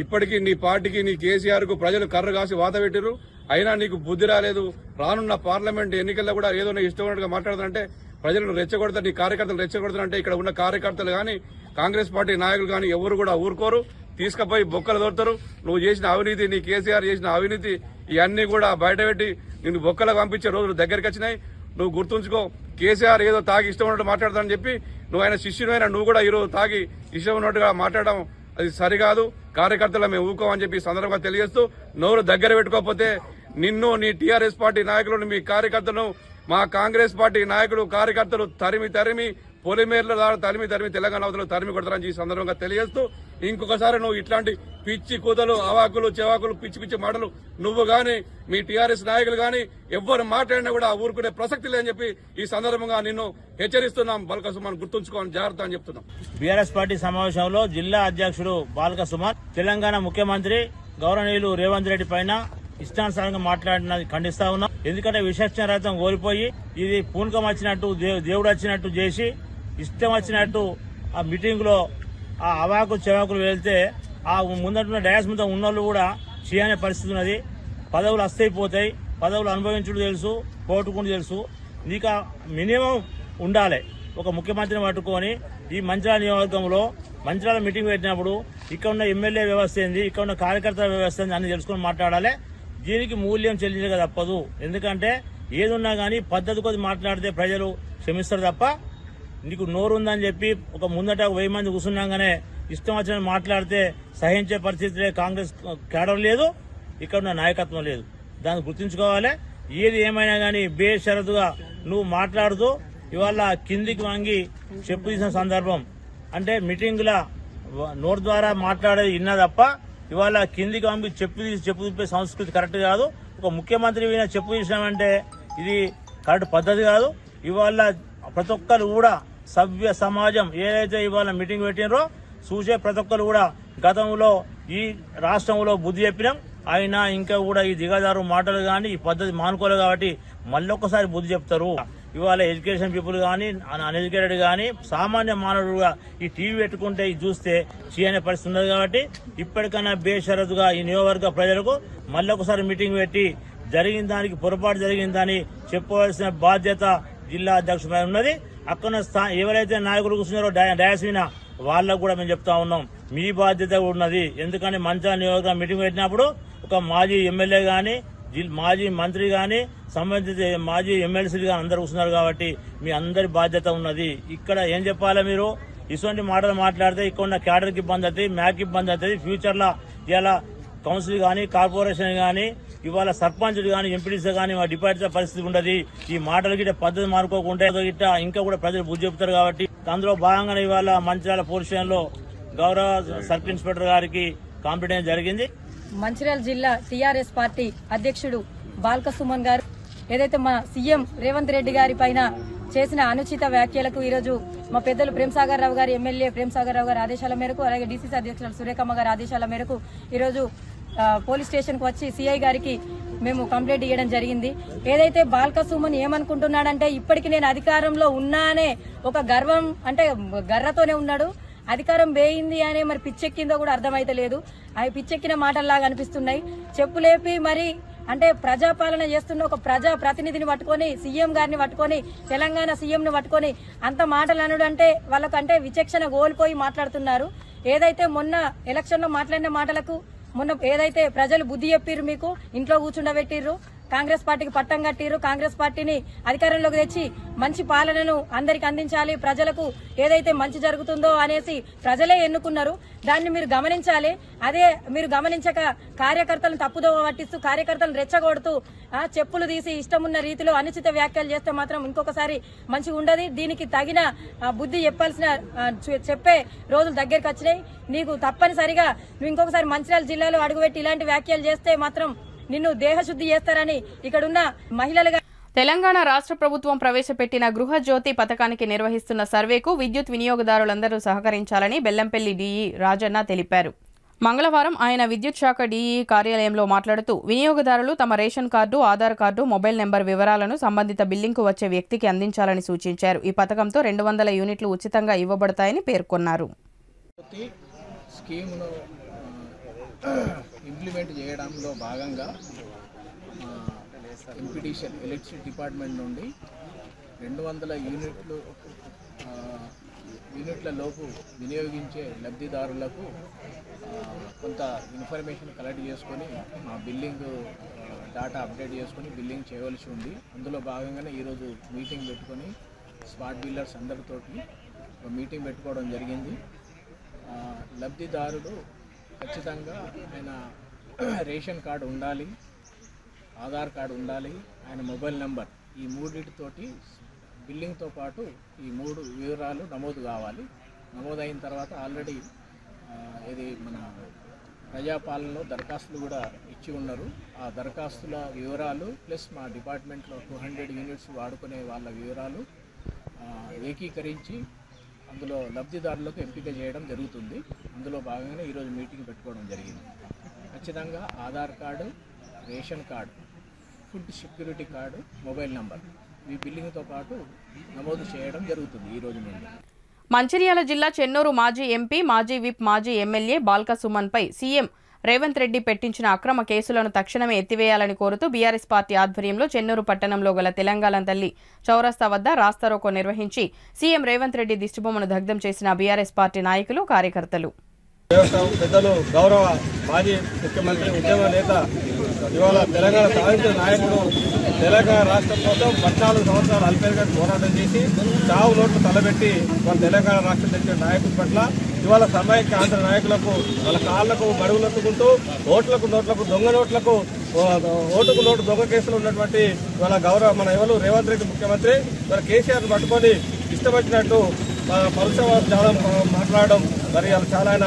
ఇప్పటికీ నీ పార్టీకి, నీ కేసీఆర్ కు ప్రజలు కర్ర కాసి వాత పెట్టిరు, అయినా నీకు బుద్ధి రాలేదు. రానున్న పార్లమెంట్ ఎన్నికల్లో కూడా ఏదో ఇష్టం ఉన్నట్టుగా మాట్లాడుతుంటే ప్రజలను రెచ్చగొడతారు, నీ కార్యకర్తలు రెచ్చగొడతారంటే ఇక్కడ ఉన్న కార్యకర్తలు గాని, కాంగ్రెస్ పార్టీ నాయకులు గాని ఎవరు కూడా ఊరుకోరు. తీసుకుపోయి బొక్కలు దొరుకుతారు. నువ్వు చేసిన అవినీతి, నీ కేసీఆర్ చేసిన అవినీతి ఇవన్నీ కూడా బయటపెట్టి నిన్ను బొక్కలకు పంపించే రోజులు దగ్గరికి వచ్చినాయి. నువ్వు గుర్తుంచుకో. కేసీఆర్ ఏదో తాగి ఇష్టం ఉన్నట్టు మాట్లాడతానని చెప్పి నువ్వు ఆయన శిష్యుడైనా నువ్వు కూడా ఈరోజు తాగి ఇష్టం ఉన్నట్టుగా మాట్లాడడం అది సరికాదు. కార్యకర్తలు మేము ఊకోమని చెప్పి సందర్భంగా తెలియజేస్తూ, నోరు దగ్గర పెట్టుకోకపోతే నిన్ను, నీ టీఆర్ఎస్ పార్టీ నాయకులను, మీ కార్యకర్తలను మా కాంగ్రెస్ పార్టీ నాయకులు, కార్యకర్తలు తరిమి పొలిమేర్ల ద్వారా తరిమి తెలంగాణ అవతలు తరిమి కొడతారని ఈ సందర్భంగా తెలియజేస్తూ, ఇంకొకసారి నువ్వు ఇట్లాంటి పిచ్చి కూతలు, అవాకులు చెవాకులు, పిచ్చి మాటలు నువ్వు గాని, మీ టీఆర్ఎస్ నాయకులు గాని ఎవ్వరు మాట్లాడినా కూడా ఊరుకునే ప్రసక్తి లేదని చెప్పి ఈ సందర్భంగా నిన్ను హెచ్చరిస్తున్నాం. బాల్క సుమన్, గుర్తుంచుకోని జాగ్రత్త అని చెప్తున్నాం. బీఆర్ఎస్ పార్టీ సమావేశంలో జిల్లా అధ్యక్షుడు బాల్క సుమన్ తెలంగాణ ముఖ్యమంత్రి గౌరవనీయులు రేవంత్ రెడ్డి పైన ఇష్టానుసారంగా మాట్లాడినది ఖండిస్తా ఉన్నాం. ఎందుకంటే విచక్షణ రహితం కోల్పోయి ఇది పూనకం వచ్చినట్టు, దేవుడు వచ్చినట్టు చేసి ఇష్టం వచ్చినట్టు ఆ మీటింగ్ లో ఆ అవాకులు చెవాకులు వెళ్తే ఆ ముందట డయాస్ మీద ఉన్నోళ్ళు కూడా చేయనే పరిస్థితి ఉన్నది. పదవులు అస్తైపోతాయి, పదవులు అనుభవించుడు తెలుసు, పోటుకుంటూ తెలుసు. నీకు మినిమం ఉండాలి. ఒక ముఖ్యమంత్రిని పట్టుకొని ఈ మంచిర్యాల నియోజకవర్గంలో మంచిర్యాల మీటింగ్ పెట్టినప్పుడు ఇక్కడ ఉన్న ఎమ్మెల్యే వ్యవస్థ ఏంది, ఇక్కడ ఉన్న కార్యకర్తల వ్యవస్థ ఏంది అని తెలుసుకొని మాట్లాడాలి. దీనికి మూల్యం చెల్లించక తప్పదు. ఎందుకంటే ఏదున్నా గానీ పద్ధతి కొద్ది మాట్లాడితే ప్రజలు క్షమిస్తారు తప్ప, నీకు నోరు ఉందని చెప్పి ఒక ముందట 1000 మంది కూర్చున్నాగానే ఇష్టం వచ్చిన మాట్లాడితే సహించే పరిస్థితి కాంగ్రెస్ కేడర్ లేదు, ఇక్కడ ఉన్న నాయకత్వం లేదు. దాన్ని గుర్తుంచుకోవాలి. ఏది ఏమైనా గానీ బేషరతుగా నువ్వు మాట్లాడుతూ ఇవాళ కిందికి వంగి చెప్పు తీసిన సందర్భం అంటే మీటింగుల నోరు ద్వారా మాట్లాడేది ఇన్నా తప్ప ఇవాళ కిందికి వంగి చెప్పు తిప్పే సంస్కృతి కరెక్ట్ కాదు. ఒక ముఖ్యమంత్రి మీద చెప్పు తీసామంటే ఇది కరెక్ట్ పద్ధతి కాదు. ఇవాళ ప్రతి ఒక్కరు కూడా సభ్య సమాజం ఏదైతే ఇవాళ మీటింగ్ పెట్టినరో చూసే ప్రతి ఒక్కరు కూడా గతంలో ఈ రాష్ట్రంలో బుద్ధి చెప్పినాం, అయినా ఇంకా కూడా ఈ దిగజారు మాటలు గాని ఈ పద్ధతి మానుకోలేదు కాబట్టి మళ్ళొక్కసారి బుద్ధి చెప్తారు. ఇవాళ ఎడ్యుకేషన్ పీపుల్ గానీ, అన్ఎడ్యుకేటెడ్ గానీ, సామాన్య మానవుడుగా ఈ టీవీ పెట్టుకుంటే ఇది చూస్తే చేయనే పరిస్థితి ఉన్నది. కాబట్టి ఇప్పటికైనా బేషరతుగా ఈ నియోజకవర్గ ప్రజలకు మళ్ళొకసారి మీటింగ్ పెట్టి జరిగిన దానికి పొరపాటు జరిగిందని చెప్పవలసిన బాధ్యత జిల్లా అధ్యక్షుడిపై ఉన్నది. అక్కడ ఎవరైతే నాయకులు కూర్చున్నారో డయాస్ మీద వాళ్ళకు కూడా మేము చెప్తా ఉన్నాం, మీ బాధ్యత ఉన్నది. ఎందుకంటే మంచిర్యాల నియోజకవర్గం మీటింగ్ పెట్టినప్పుడు ఒక మాజీ ఎమ్మెల్యే గానీ, మాజీ మంత్రి గాని, సంబంధిత మాజీ ఎమ్మెల్సీలు గాని అందరు కూర్చున్నారు కాబట్టి మీ అందరి బాధ్యత ఉన్నది. ఇక్కడ ఏం చెప్పాలి, మీరు ఇటువంటి మాటలు మాట్లాడితే ఇక్కడ ఉన్న క్యాడర్కి ఇబ్బంది అవుతుంది, మ్యాక్ ఇబ్బంది అవుతుంది. ఫ్యూచర్ లో ఇలా కౌన్సిల్ గానీ, కార్పొరేషన్ గానీ, ఇవాళ సర్పంచులు గానీ, ఎంపీడీసీ గానీ డిపాజిట్ పరిస్థితి ఉండదు. ఈ మాటలకి పద్ధతి మారుకోకుండా ఇంకా కూడా ప్రజలు బుద్ధి చెప్తారు కాబట్టి అందులో భాగంగా ఇవాళ మంచిర్యాల పోలీస్ స్టేషన్లో గౌరవ సర్కిల్ ఇన్స్పెక్టర్ గారికి కాంప్లైంట్ జరిగింది. మంచిర్యాల జిల్లా టీఆర్ఎస్ పార్టీ అధ్యక్షుడు బాల్క సుమన్ గారు ఏదైతే మన సీఎం రేవంత్ రెడ్డి గారి పైన చేసిన అనుచిత వ్యాఖ్యలకు ఈరోజు మా పెద్దలు ప్రేమ్సాగర్ రావు గారు ఎమ్మెల్యే ప్రేమ్సాగర్ రావు గారి ఆదేశాల మేరకు అలాగే డీసీసీ అధ్యక్షులు సురేఖమ్మ గారి ఆదేశాల మేరకు ఈరోజు పోలీస్ స్టేషన్ కు వచ్చి సిఐ గారికి మేము కంప్లైంట్ ఇవ్వడం జరిగింది. ఏదైతే బాల్క సుమన్ ఏమనుకుంటున్నాడంటే ఇప్పటికి నేను అధికారంలో ఉన్నానే ఒక గర్వం అంటే గర్రతోనే ఉన్నాడు. అధికారం వేయింది అనే మరి పిచ్చెక్కిందో కూడా అర్థమైతలేదు. అవి పిచ్చెక్కిన మాటల్లాగా అనిపిస్తున్నాయి. చెప్పులేపి మరి అంటే ప్రజాపాలన చేస్తున్న ఒక ప్రజా ప్రతినిధిని పట్టుకొని సీఎం గారిని పట్టుకొని తెలంగాణ సీఎంని పట్టుకొని అంత మాటలు అనడు అంటే వాళ్ళకంటే విచక్షణ కోల్పోయి మాట్లాడుతున్నారు. ఏదైతే మొన్న ఎలక్షన్ లో మాట్లాడిన మాటలకు మొన్న ఏదైతే ప్రజలు బుద్ధి చెప్పిర్రు, మీకు ఇంట్లో కూర్చుండబెట్టిర్రు, కాంగ్రెస్ పార్టీకి పట్టం కట్టిర్రు, కాంగ్రెస్ పార్టీని అధికారంలోకి తెచ్చి మంచి పాలనను అందరికి అందించాలి, ప్రజలకు ఏదైతే మంచి జరుగుతుందో అనేసి ప్రజలే ఎన్నుకున్నారు. దాన్ని మీరు గమనించాలి. అదే మీరు గమనించక కార్యకర్తలను తప్పుదోవ పట్టిస్తూ కార్యకర్తలను రెచ్చగొడుతూ చెప్పులు తీసి ఇష్టమున్న రీతిలో అనుచిత వ్యాఖ్యలు చేస్తే మాత్రం ఇంకొకసారి మంచిగా ఉండదు. దీనికి తగిన బుద్ధి చెప్పే రోజులు దగ్గరికి వచ్చినాయి. నీకు తప్పనిసరిగా నువ్వు ఇంకొకసారి మంచిర్యాల జిల్లాలో అడుగుపెట్టి ఇలాంటి వ్యాఖ్యలు చేస్తే మాత్రం నిన్ను దేహశుద్ధి చేస్తారని ఇక్కడున్న మహిళలుగా తెలంగాణ రాష్ట్ర ప్రభుత్వం ప్రవేశపెట్టిన గృహజ్యోతి పథకానికి నిర్వహిస్తున్న సర్వేకు విద్యుత్ వినియోగదారులందరూ సహకరించాలని బెల్లంపల్లి డీఈ రాజన్న తెలిపారు. మంగళవారం ఆయన విద్యుత్ శాఖ డీఈ కార్యాలయంలో మాట్లాడుతూ వినియోగదారులు తమ ration card, Aadhaar card, mobile number వివరాలను సంబంధిత బిల్లింగ్కు వచ్చే వ్యక్తికి అందించాలని సూచించారు. ఈ పథకంతో 200 యూనిట్లు ఉచితంగా ఇవ్వబడతాయని పేర్కొన్నారు. స్కీమ్ను ఇంప్లిమెంట్ చేయడంలో భాగంగా ఎంపీడీసీఎల్ ఎలక్ట్రిసిటీ డిపార్ట్మెంట్ నుండి 200 యూనిట్ల లోపు వినియోగించే లబ్ధిదారులకు కొంత ఇన్ఫర్మేషన్ కలెక్ట్ చేసుకొని మా బిల్లింగ్ డాటా అప్డేట్ చేసుకొని బిల్లింగ్ చేయవలసి ఉంది. అందులో భాగంగానే ఈరోజు మీటింగ్ పెట్టుకొని స్మార్ట్ బిల్లర్స్ అందరితోటి మీటింగ్ పెట్టుకోవడం జరిగింది. లబ్ధిదారుడు ఖచ్చితంగా ఆయన రేషన్ కార్డు ఉండాలి, ఆధార్ కార్డు ఉండాలి, ఆయన మొబైల్ నెంబర్, ఈ మూడింటితోటి బిల్లింగ్తో పాటు ఈ 3 వివరాలు నమోదు కావాలి. నమోదైన తర్వాత ఆల్రెడీ ఇది మన ప్రజాపాలనలో దరఖాస్తులు కూడా ఇచ్చి ఉన్నారు. ఆ దరఖాస్తుల వివరాలు ప్లస్ మా డిపార్ట్మెంట్లో 200 యూనిట్స్ వాడుకునే వాళ్ళ వివరాలు ఏకీకరించి అందులో లబ్ధిదారులకు ఎంపిక చేయడం జరుగుతుంది. అందులో భాగంగానే ఈరోజు మీటింగ్ పెట్టుకోవడం జరిగింది. ఖచ్చితంగా Aadhaar card, ration card, food security card, mobile number ఈ బిల్లింగ్తో పాటు నమోదు చేయడం జరుగుతుంది ఈ రోజు నుండి. మంచిర్యాల జిల్లా చెన్నూరు మాజీ ఎంపీ, మాజీ విప్, మాజీ ఎమ్మెల్యే బాల్క సుమన్పై సీఎం రేవంత్ రెడ్డి పెట్టించిన అక్రమ కేసులను తక్షణమే ఎత్తివేయాలని కోరుతూ బీఆర్ఎస్ పార్టీ ఆధ్వర్యంలో చెన్నూరు పట్టణంలో గల తెలంగాణ తల్లి చౌరస్తా వద్ద రాస్తారోకో నిర్వహించి సీఎం రేవంత్ రెడ్డి దిష్టిబొమ్మను దగ్ధం చేసిన బీఆర్ఎస్ పార్టీ నాయకులు, కార్యకర్తలు. పెద్దలు, గౌరవ మాజీ ముఖ్యమంత్రి, ఉద్యమ నేత, ఇవాళ తెలంగాణ సాధించిన నాయకుడు, తెలంగాణ రాష్ట్రం కోసం 14 సంవత్సరాలు అల్పేరుగా పోరాటం చేసి చావు నోట్లు తలబెట్టి వాళ్ళ తెలంగాణ రాష్ట్రం తెచ్చిన నాయకుల పట్ల ఇవాళ సమైక్య ఆంధ్ర నాయకులకు వాళ్ళ కాళ్లకు మడుగులెత్తుకుంటూ ఓట్లకు నోట్లకు దొంగ నోట్లకు ఓటుకు నోటు దొంగ కేసులు ఉన్నటువంటి ఇవాళ గౌరవ మన ఎవరు రేవంత్ రెడ్డి ముఖ్యమంత్రి ఇవాళ కేసీఆర్ పట్టుకొని ఇష్టపచ్చినట్టు పరుషవాదం మాట్లాడడం, మరి ఇలా చాలా ఆయన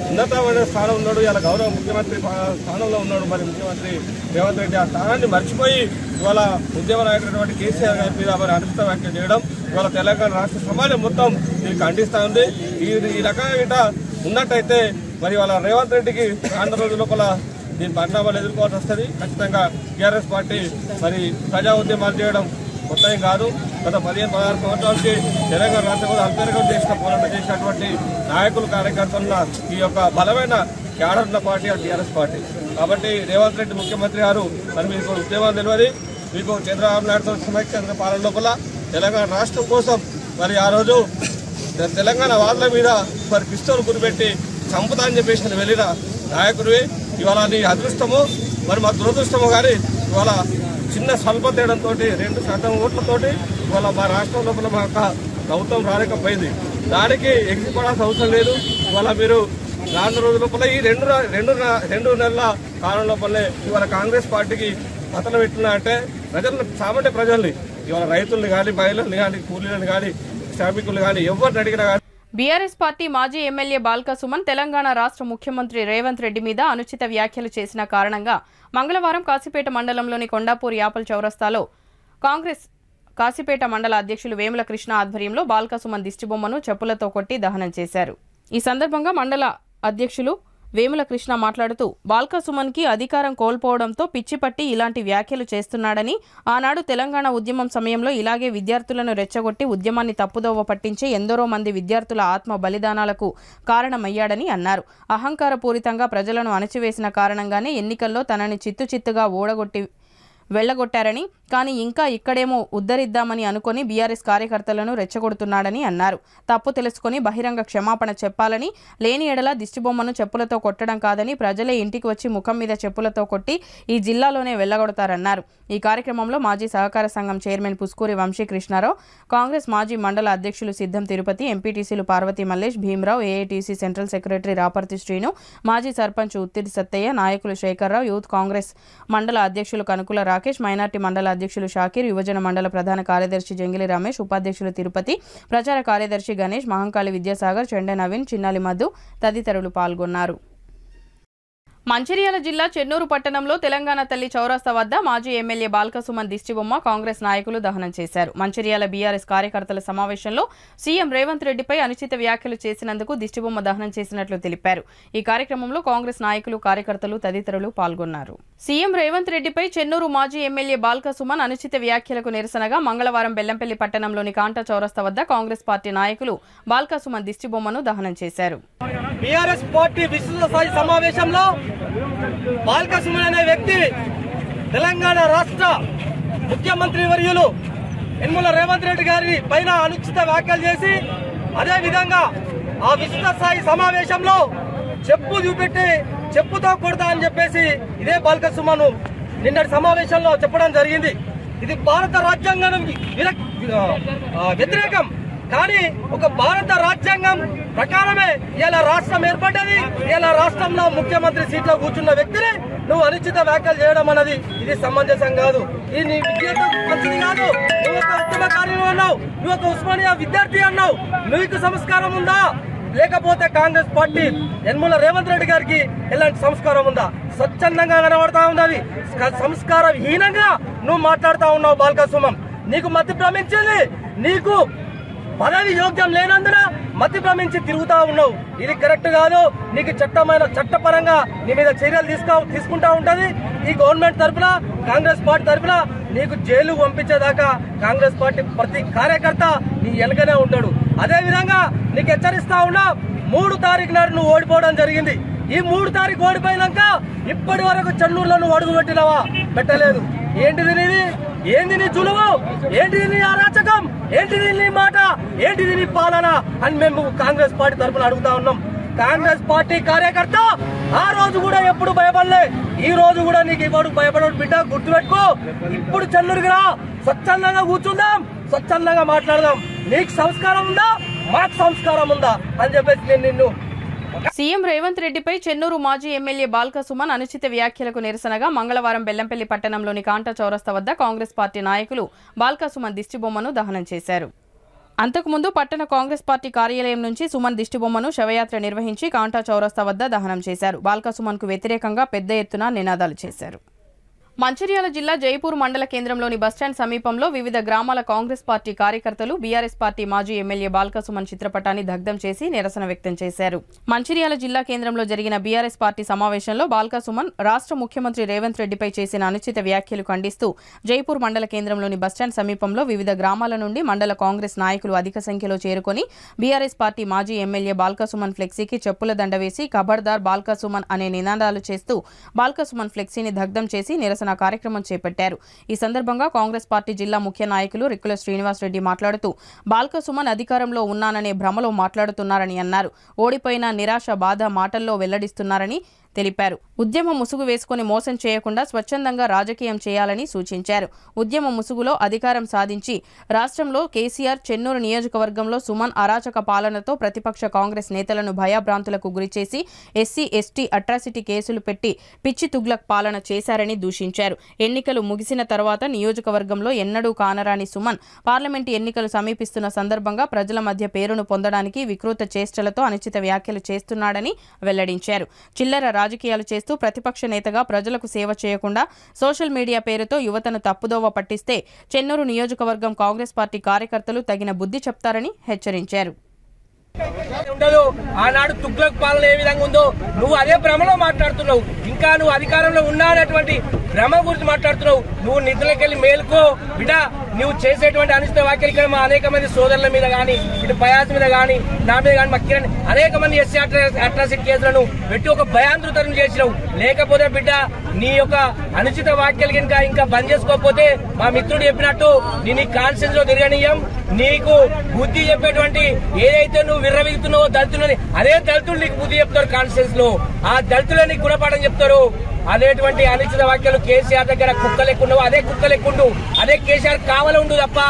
ఉన్నతమైన స్థానం ఉన్నాడు, ఇలా గౌరవ ముఖ్యమంత్రి స్థానంలో ఉన్నాడు. మరి ముఖ్యమంత్రి రేవంత్ రెడ్డి ఆ స్థానాన్ని మర్చిపోయి ఇవాళ ఉద్యమ నాయకుడు కేసీఆర్ గారి మీద మరి అనుచిత వ్యాఖ్యలు చేయడం ఇవాళ తెలంగాణ రాష్ట్ర సమాజం మొత్తం ఇది ఖండిస్తూ ఉంది. ఈ రకంగా ఉన్నట్టయితే మరి ఇవాళ రేవంత్ రెడ్డికి రానున్న రోజుల లోపల దీని పరిణామాలు ఎదుర్కోవాల్సి వస్తుంది. ఖచ్చితంగా టీఆర్ఎస్ పార్టీ మరి ప్రజా ఉద్యమాలు చేయడం కొత్తగా కాదు. గత 15-16 సంవత్సరాలకి తెలంగాణ రాష్ట్రంలో అల్పేరుగా చేసిన పోరాటం చేసినటువంటి నాయకులు, కార్యకర్తల ఈ యొక్క బలమైన క్యాడర్ ఉన్న పార్టీ టీఆర్ఎస్ పార్టీ. కాబట్టి రేవంత్ రెడ్డి ముఖ్యమంత్రి గారు మరి మీకు ఉద్యమాలు తెలియదు, మీకు చంద్రబాబు నాయుడుతో సమైక్య పాలన లోపల తెలంగాణ రాష్ట్రం కోసం మరి ఆ రోజు తెలంగాణ వాదుల మీద మరి పిస్తోలు గురిపెట్టి చంపుతా అని చెప్పేసి వెళ్ళిన నాయకుడివి. ఇవాళ నీ అదృష్టము మరి మా దురదృష్టము కానీ ఇవాళ చిన్న స్వల్ప తేడంతో 2% ఓట్లతోటి ఇవాళ మా రాష్ట్రం లోపల మా యొక్క ప్రభుత్వం రాలేకపోయింది. దానికి ఎగిసిపడాల్సిన అవసరం లేదు. ఇవాళ మీరు రానున్న రోజుల లోపల ఈ రెండు నెలల కాలం లోపలనే ఇవాళ కాంగ్రెస్ పార్టీకి పతనం పెట్టినా అంటే సామాన్య ప్రజల్ని ఇవాళ రైతుల్ని కానీ, మహిళల్ని కానీ, కూలీలను కానీ శ్రామికులు కానీ ఎవరిని అడిగినా కానీ. బీఆర్ఎస్ పార్టీ మాజీ ఎమ్మెల్యే బాల్కా సుమన్ తెలంగాణ రాష్ట్ర ముఖ్యమంత్రి రేవంత్ రెడ్డి మీద అనుచిత వ్యాఖ్యలు చేసిన కారణంగా మంగళవారం కాశీపేట మండలంలోని కొండాపూర్ యాపల్ చౌరస్తాలో కాంగ్రెస్ కాశీపేట మండల అధ్యక్షులు వేముల కృష్ణ ఆధ్వర్యంలో బాల్కా సుమన్ దిష్టిబొమ్మను చెప్పులతో కొట్టి దహనం చేశారు. ఈ సందర్భంగా మండల అధ్యక్షులు వేముల కృష్ణ మాట్లాడుతూ బాల్కా సుమన్కి అధికారం కోల్పోవడంతో పిచ్చిపట్టి ఇలాంటి వ్యాఖ్యలు చేస్తున్నాడని, ఆనాడు తెలంగాణ ఉద్యమం సమయంలో ఇలాగే విద్యార్థులను రెచ్చగొట్టి ఉద్యమాన్ని తప్పుదోవ పట్టించి ఎందరో మంది విద్యార్థుల ఆత్మ బలిదానాలకు కారణమయ్యాడని అన్నారు. అహంకారపూరితంగా ప్రజలను అణచివేసిన కారణంగానే ఎన్నికల్లో తనని చిత్తుచిత్తుగా ఓడగొట్టి వెళ్లగొట్టారని, కానీ ఇంకా ఇక్కడేమో ఉద్ధరిద్దామని అనుకుని బీఆర్ఎస్ కార్యకర్తలను రెచ్చగొడుతున్నాడని అన్నారు. తప్పు తెలుసుకుని బహిరంగ క్షమాపణ చెప్పాలని, లేని ఎడల దిష్టిబొమ్మను చెప్పులతో కొట్టడం కాదని ప్రజలే ఇంటికి వచ్చి ముఖం మీద చెప్పులతో కొట్టి ఈ జిల్లాలోనే వెళ్లగొడతారన్నారు. ఈ కార్యక్రమంలో మాజీ సహకార సంఘం చైర్మన్ పుస్కూరి వంశీకృష్ణారావు, కాంగ్రెస్ మాజీ మండల అధ్యక్షులు సిద్ధం తిరుపతి, ఎంపీటీసీలు Parvati Mallesh, Bhimarao, AITC central secretary Raparthi Srinu, మాజీ సర్పంచ్ ఉత్తిరి సత్తయ్య, నాయకులు శేఖర్రావు, యూత్ కాంగ్రెస్ మండల అధ్యక్షులు కనుకుల రాకేష్, మైనార్టీ మండల అధ్యక్షులు షాకీర్, యువజన మండల ప్రధాన కార్యదర్శి జంగిలి రమేష్, ఉపాధ్యక్షులు తిరుపతి, ప్రచార కార్యదర్శి గణేష్, మహంకాళి విద్యాసాగర్, చెండ నవీన్, చిన్నాలి మధు తదితరులు పాల్గొన్నారు. మంచిర్యాల జిల్లా చెన్నూరు పట్టణంలో తెలంగాణ తల్లి చౌరస్తా వద్ద మాజీ ఎమ్మెల్యే బాల్కా సుమన్ దిష్టిబొమ్మ కాంగ్రెస్ నాయకులు దహనం చేశారు. మంచిర్యాల బీఆర్ఎస్ కార్యకర్తల సమావేశంలో సీఎం రేవంత్ రెడ్డిపై అనుచిత వ్యాఖ్యలు చేసినందుకు దిష్టిబొమ్మ దహనం చేసినట్లు తెలిపారు. ఈ కార్యక్రమంలో కాంగ్రెస్ నాయకులు, కార్యకర్తలు తదితరులు పాల్గొన్నారు. సీఎం రేవంత్ రెడ్డిపై చెన్నూరు మాజీ ఎమ్మెల్యే బాల్కా సుమన్ అనుచిత వ్యాఖ్యలకు నిరసనగా మంగళవారం బెల్లంపల్లి పట్టణంలోని కాంటా చౌరస్తా వద్ద కాంగ్రెస్ పార్టీ నాయకులు బాల్కా సుమన్ దిష్టిబొమ్మను దహనం చేశారు. బీఆర్ఎస్ పార్టీ విస్తృత స్థాయి సమావేశంలో బాల్కా సుమన్ అనే వ్యక్తి తెలంగాణ రాష్ట్ర ముఖ్యమంత్రి వర్యులు యనమల రేవంత్ రెడ్డి గారి పైన అనుచిత వ్యాఖ్యలు చేసి, అదే విధంగా ఆ విస్తృత స్థాయి సమావేశంలో చెప్పు చూపెట్టి చెప్పుతో కొడతా అని చెప్పేసి ఇదే బాల్కా సుమన్ నిన్నటి సమావేశంలో చెప్పడం జరిగింది. ఇది భారత రాజ్యాంగం వ్యతిరేకం. కానీ ఒక భారత రాజ్యాంగం ప్రకారమే ఇలా రాష్ట్రం ఏర్పడ్డది. ఇలా రాష్ట్రంలో ముఖ్యమంత్రి సీట్లో కూర్చున్న వ్యక్తిని నువ్వు అనుచిత వ్యాఖ్యలు చేయడం అన్నది ఇది సమంజసం కాదు. ఇది నీ విద్యార్థి మంచిది కాదు. నువ్వు ఒక ఉద్యమకారి అన్నావు, నువ్వు ఒక ఉస్మానియా విద్యార్థి అన్నావు. నీకు సంస్కారం ఉందా? లేకపోతే కాంగ్రెస్ పార్టీ యనమల రేవంత్ రెడ్డి గారికి ఎలాంటి సంస్కారం ఉందా? స్వచ్ఛందంగా కనబడతా ఉన్నది. సంస్కార హీనంగా నువ్వు మాట్లాడుతా ఉన్నావు బాల్కా సుమన్. నీకు మతి భ్రమించింది. నీకు పదవి యోగ్యం లేనందున మతి భ్రమించి తిరుగుతా ఉన్నావు. ఇది కరెక్ట్ కాదు. నీకు చట్టపరంగా నీ మీద చర్యలు తీసుకుంటా ఉంటది. ఈ గవర్నమెంట్ తరఫున, కాంగ్రెస్ పార్టీ తరఫున నీకు జైలు పంపించేదాకా కాంగ్రెస్ పార్టీ ప్రతి కార్యకర్త నీ వెనకనే ఉంటాడు. అదే విధంగా నీకు హెచ్చరిస్తా ఉన్నా, 3 తారీఖు నాడు నువ్వు ఓడిపోవడం జరిగింది. ఈ 3 తారీఖు ఓడిపోయినాక ఇప్పటి వరకు చెన్నూరులో నువ్వు అడుగు పెట్టినావా? పెట్టలేదు. ఏంటిది నీది? ఏంది నీ జులువు? ఏంటిది నీ అరాచకం? ఏంటిది నీ మాట? ఏంటిది నీ పాలన అని మేము కాంగ్రెస్ పార్టీ తరఫున అడుగుతా ఉన్నాం. కాంగ్రెస్ పార్టీ కార్యకర్త ఆ రోజు కూడా ఎప్పుడు భయపడలే. ఈ రోజు కూడా నీకు ఇవాడు భయపడడు బిడ్డ, గుర్తుపెట్టుకో. ఇప్పుడు చెన్నూరుకి రా, స్వచ్ఛందంగా కూర్చుందాం, స్వచ్ఛందంగా మాట్లాడదాం. నీకు సంస్కారం ఉందా? మాకు సంస్కారం ఉందా అని చెప్పేసి నేను నిన్ను. సీఎం రేవంత్ రెడ్డిపై చెన్నూరు మాజీ ఎమ్మెల్యే బాల్కా సుమన్ అనుచిత వ్యాఖ్యలకు నిరసనగా మంగళవారం బెల్లంపల్లి పట్టణంలోని కాంటా చౌరస్తా వద్ద కాంగ్రెస్ పార్టీ నాయకులు బాల్కా సుమన్ దిష్టిబొమ్మను దహనం చేశారు. అంతకుముందు పట్టణ కాంగ్రెస్ పార్టీ కార్యాలయం నుంచి సుమన్ దిష్టిబొమ్మను శవయాత్ర నిర్వహించి కాంటా చౌరస్తా వద్ద దహనం చేశారు. బాల్కా సుమన్కు వ్యతిరేకంగా పెద్ద ఎత్తున నినాదాలు చేశారు. మంచిర్యాల జిల్లా జైపూర్ మండల కేంద్రంలోని బస్టాండ్ సమీపంలో వివిధ గ్రామాల కాంగ్రెస్ పార్టీ కార్యకర్తలు బీఆర్ఎస్ పార్టీ మాజీ ఎమ్మెల్యే బాల్కా సుమన్ చిత్రపటాన్ని దగ్ధం చేసి నిరసన వ్యక్తం చేశారు. మంచిర్యాల జిల్లా కేంద్రంలో జరిగిన బీఆర్ఎస్ పార్టీ సమావేశంలో బాల్కా సుమన్ రాష్ట్ర ముఖ్యమంత్రి రేవంత్ రెడ్డిపై చేసిన అనుచిత వ్యాఖ్యలు ఖండిస్తూ జైపూర్ మండల కేంద్రంలోని బస్టాండ్ సమీపంలో వివిధ గ్రామాల నుండి మండల కాంగ్రెస్ నాయకులు అధిక సంఖ్యలో చేరుకొని బీఆర్ఎస్ పార్టీ మాజీ ఎమ్మెల్యే బాల్కా సుమన్ ఫ్లెక్సీకి చెప్పుల దండ వేసి ఖబర్దార్ బాల్కా సుమన్ అనే నినాదాలు చేస్తూ బాల్కా సుమన్ ఫ్లెక్సీని దగ్ధం చేసి నిరసన కార్యక్రమం చేపట్టారు. ఈ సందర్భంగా కాంగ్రెస్ పార్టీ జిల్లా ముఖ్య నాయకులు రిక్కుల శ్రీనివాసరెడ్డి మాట్లాడుతూ బాల్కా సుమన్ అధికారంలో ఉన్నాననే భ్రమలో మాట్లాడుతున్నారని అన్నారు. ఓడిపోయిన నిరాశ, బాధ మాటల్లో వెల్లడిస్తున్నారని, తెలిపారు. ఉద్యమ ముసుగు వేసుకుని మోసం చేయకుండా స్వచ్ఛందంగా రాజకీయం చేయాలని సూచించారు. ఉద్యమ ముసుగులో అధికారం సాధించి రాష్ట్రంలో కేసీఆర్ చెన్నూరు నియోజకవర్గంలో సుమన్ అరాచక పాలనతో ప్రతిపక్ష కాంగ్రెస్ నేతలను భయభ్రాంతులకు గురిచేసి ఎస్సీ ఎస్టీ అట్రాసిటీ కేసులు పెట్టి పిచ్చి తుగ్లక్ పాలన చేశారని దూషించారు. ఎన్నికలు ముగిసిన తర్వాత నియోజకవర్గంలో ఎన్నడూ కానరాని సుమన్ పార్లమెంటు ఎన్నికలు సమీపిస్తున్న సందర్భంగా ప్రజల మధ్య పేరును పొందడానికి వికృత చేష్టలతో అనుచిత వ్యాఖ్యలు చేస్తున్నాడని వెల్లడించారు. చిల్లర రాజకీయాలు చేస్తూ ప్రతిపక్ష నేతగా ప్రజలకు సేవ చేయకుండా సోషల్ మీడియా పేరుతో యువతను తప్పుదోవ పట్టిస్తే చెన్నూరు నియోజకవర్గం కాంగ్రెస్ పార్టీ కార్యకర్తలు తగిన బుద్ధి చెప్తారని హెచ్చరించారు. ఉండదు ఆనాడు తుగ్లక్ పాలన ఏ విధంగా ఉందో నువ్వు అదే భ్రమలో మాట్లాడుతున్నావు. ఇంకా నువ్వు అధికారంలో ఉన్నా అనేటువంటి భ్రమ గురించి మాట్లాడుతున్నావు. నువ్వు నిధులకెళ్ళి మేలుకో బిడ్డ. నువ్వు చేసేటువంటి అనుచిత వ్యాఖ్యలు ఇక్కడ మా అనేక మంది సోదరుల మీద గానీ, ఇటు పయాస్ మీద గానీ, నా మీద గానీ, మా కిరణ్ అనేక మంది ఎస్సీ అట్రాసిటీ కేసులను పెట్టి ఒక భయాందృతను చేసినావు. లేకపోతే బిడ్డ నీ యొక్క అనుచిత వ్యాఖ్యలు కనుక ఇంకా బంద్ చేసుకోకపోతే మా మిత్రుడు చెప్పినట్టు నీ కాన్ఫరెన్స్ లో తిరగనీయం. నీకు బుద్ధి చెప్పేటువంటి ఏదైతే నువ్వు విర్రవీగుతున్నావో దళితులని, అదే దళితులు నీకు బుద్ధి చెప్తారు కాన్ఫరెన్స్ లో. ఆ దళితులే నీకు గుణపాఠం చెప్తారు. అదేటువంటి అనుచిత వ్యాఖ్యలు కేసీఆర్ దగ్గర కుక్కలెక్కుండవు, అదే కుక్కలెక్కుండు, అదే కేసీఆర్ కావాల ఉండు తప్ప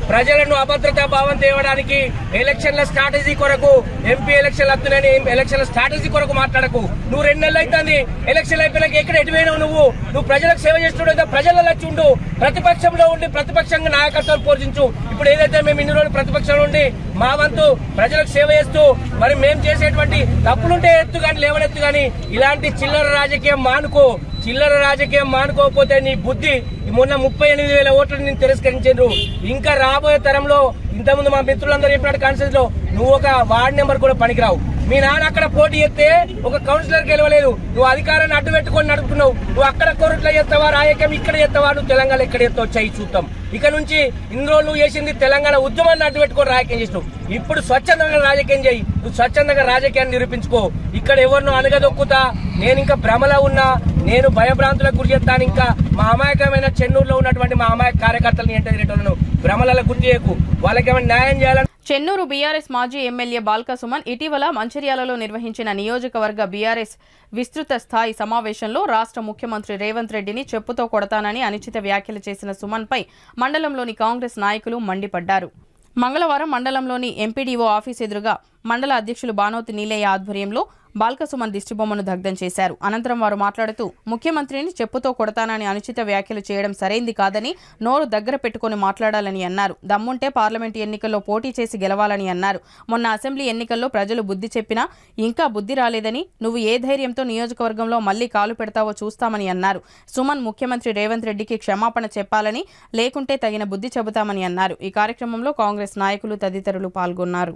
ప్రజలను అభద్రతా భావం తేవడానికి ఎలక్షన్ల స్ట్రాటజీ కొరకు, ఎంపీ ఎలక్షన్లు వస్తున్నాయని ఎలక్షన్ల స్ట్రాటజీ కొరకు మాట్లాడకు. నువ్వు 2 నెలలు అవుతుంది ఎలక్షన్లు అయిపోయినాక ఎక్కడ ఎటువైనావు నువ్వు ప్రజలకు సేవ చేస్తుండే ప్రజల లచ్చి ఉండు. ప్రతిపక్షంలో ఉండి ప్రతిపక్షంగా నాయకత్వం పోషించు. ఇప్పుడు ఏదైతే మేము ఇన్ని రోజులు ప్రతిపక్షంలో ఉండి మా వంతు ప్రజలకు సేవ చేస్తూ మరి మేము చేసేటువంటి తప్పులుంటే ఎత్తు కానీ లేవనెత్తు కానీ ఇలాంటి చిల్లర రాజకీయం మానుకో. చిల్లర రాజకీయం మానుకోకపోతే నీ బుద్ధి మొన్న 38,000 ఓట్లను నేను తిరస్కరించారు. ఇంకా రాబోయే తరంలో ఇంతకుముందు మా మిత్రులందరూ చెప్పినట్టు కాన్స్టిట్యూన్స్ లో నువ్వు ఒక వార్డు నెంబర్ కూడా పనికిరావు. మీ నాన్న అక్కడ పోటీ చేస్తే ఒక కౌన్సిలర్ గెలవలేదు. నువ్వు అధికారాన్ని అడ్డు పెట్టుకొని నడుపుతున్నావు. నువ్వు అక్కడ కోరుట్లా చేస్తావా, రాజకీయం ఇక్కడ చేస్తావా, నువ్వు తెలంగాణ ఎక్కడ చేస్తావు చెయ్యి చూద్దాం. ఇక నుంచి ఇన్ని రోజులు నువ్వు చేసింది తెలంగాణ ఉద్యమాన్ని అడ్డు పెట్టుకొని రాజకీయం చేసినావు. ఇప్పుడు స్వచ్ఛందంగా రాజకీయం చేయి. నువ్వు స్వచ్ఛందంగా రాజకీయాన్ని నిరూపించుకో. ఇక్కడ ఎవరినో అనగదొక్కుతా నేను ఇంకా భ్రమలో ఉన్నా, నేను భయభ్రాంతులకు గురి చేస్తాను. ఇంకా మా అమాయకమైన చెన్నూరులో ఉన్నటువంటి మా అమాయక కార్యకర్తలను ఏంటో భ్రమలలో గుర్తు చేయకు. వాళ్ళకేమైనా న్యాయం చేయాలని. చెన్నూరు బీఆర్ఎస్ మాజీ ఎమ్మెల్యే బాల్క సుమన్ ఇటీవల మంచిర్యాలలో నిర్వహించిన నియోజకవర్గ బీఆర్ఎస్ విస్తృత స్థాయి సమావేశంలో రాష్ట్ర ముఖ్యమంత్రి రేవంత్ రెడ్డిని చెప్పుతో కొడతానని అనుచిత వ్యాఖ్యలు చేసిన సుమన్పై మండలంలోని కాంగ్రెస్ నాయకులు మండిపడ్డారు. మంగళవారం మండలంలోని ఎంపీడీఓ ఆఫీస్ ఎదురుగా మండల అధ్యక్షులు బానోతి నీలయ్య ఆధ్వర్యంలో బాల్క సుమన్ దిష్టిబొమ్మను దగ్ధం చేశారు. అనంతరం వారు మాట్లాడుతూ ముఖ్యమంత్రిని చెప్పుతో కొడతానని అనుచిత వ్యాఖ్యలు చేయడం సరైంది కాదని, నోరు దగ్గర పెట్టుకుని మాట్లాడాలని అన్నారు. దమ్ముంటే పార్లమెంటు ఎన్నికల్లో పోటీ చేసి గెలవాలని అన్నారు. మొన్న అసెంబ్లీ ఎన్నికల్లో ప్రజలు బుద్ధి చెప్పినా ఇంకా బుద్ధి రాలేదని, నువ్వు ఏ ధైర్యంతో నియోజకవర్గంలో మళ్లీ కాలు పెడతావో చూస్తామని అన్నారు. సుమన్ ముఖ్యమంత్రి రేవంత్ రెడ్డికి క్షమాపణ చెప్పాలని, లేకుంటే తగిన బుద్ధి చెబుతామని అన్నారు. ఈ కార్యక్రమంలో కాంగ్రెస్ నాయకులు తదితరులు పాల్గొన్నారు.